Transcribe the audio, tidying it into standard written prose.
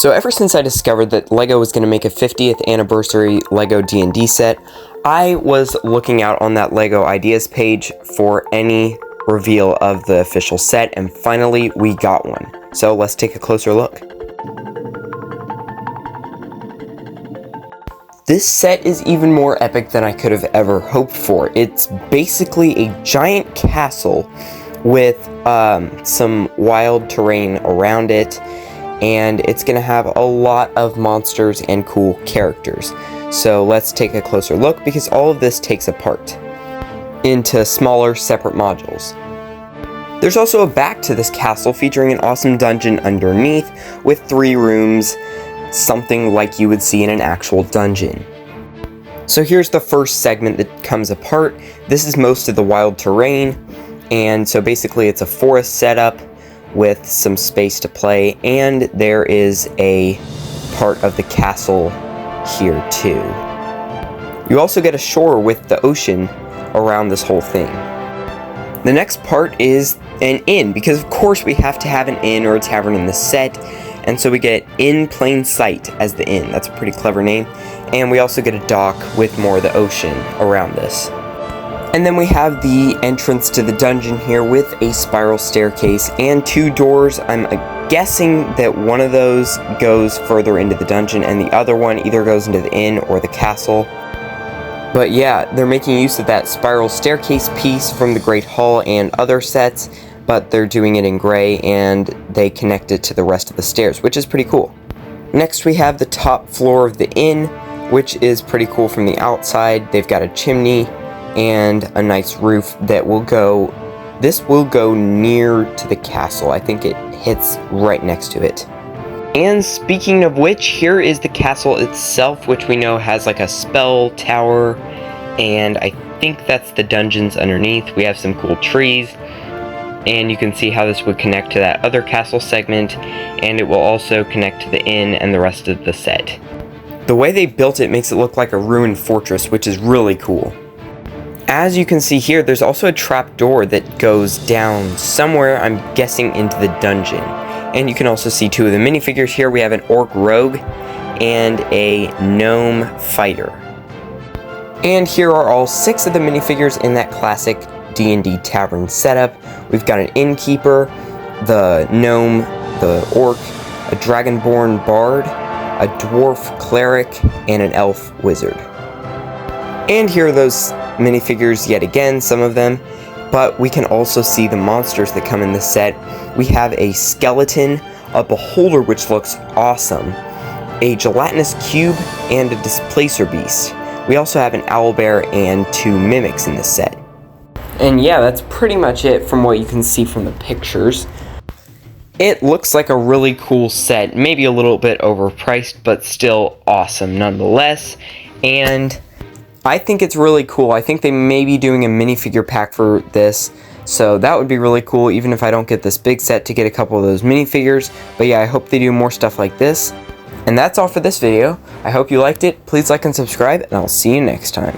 So ever since I discovered that LEGO was going to make a 50th anniversary LEGO D&D set, I was looking out on that LEGO ideas page for any reveal of the official set, and finally we got one. So let's take a closer look. This set is even more epic than I could have ever hoped for. It's basically a giant castle with some wild terrain around it, and it's going to have a lot of monsters and cool characters. So let's take a closer look, because all of this takes apart into smaller separate modules. There's also a back to this castle featuring an awesome dungeon underneath with 3 rooms, something like you would see in an actual dungeon. So here's the first segment that comes apart. This is most of the wild terrain, and so basically it's a forest setup with some space to play, and there is a part of the castle here too. You also get a shore with the ocean around this whole thing. The next part is an inn, because of course we have to have an inn or a tavern in the set, and so we get In Plain Sight as the inn. That's a pretty clever name. And we also get a dock with more of the ocean around this. And then we have the entrance to the dungeon here with a spiral staircase and 2 doors. I'm guessing that one of those goes further into the dungeon and the other one either goes into the inn or the castle. But yeah, they're making use of that spiral staircase piece from the Great Hall and other sets, but they're doing it in gray and they connect it to the rest of the stairs, which is pretty cool. Next we have the top floor of the inn, which is pretty cool from the outside. They've got a chimney and a nice roof that will go, this will go near to the castle. I think it hits right next to it. And speaking of which, here is the castle itself, which we know has like a spell tower, and I think that's the dungeons underneath. We have some cool trees, and you can see how this would connect to that other castle segment, and it will also connect to the inn and the rest of the set. The way they built it makes it look like a ruined fortress, which is really cool. As you can see here, there's also a trap door that goes down somewhere, I'm guessing into the dungeon. And you can also see 2 of the minifigures here. We have an orc rogue and a gnome fighter. And here are all 6 of the minifigures in that classic D&D tavern setup. We've got an innkeeper, the gnome, the orc, a dragonborn bard, a dwarf cleric, and an elf wizard. And here are those minifigures yet again, some of them, but we can also see the monsters that come in the set. We have a skeleton, a beholder which looks awesome, a gelatinous cube, and a displacer beast. We also have an owlbear and 2 mimics in the set. And yeah, that's pretty much it from what you can see from the pictures. It looks like a really cool set, maybe a little bit overpriced, but still awesome nonetheless. And I think it's really cool. I think they may be doing a minifigure pack for this, so that would be really cool, even if I don't get this big set, to get a couple of those minifigures. But yeah, I hope they do more stuff like this. And that's all for this video. I hope you liked it. Please like and subscribe, and I'll see you next time.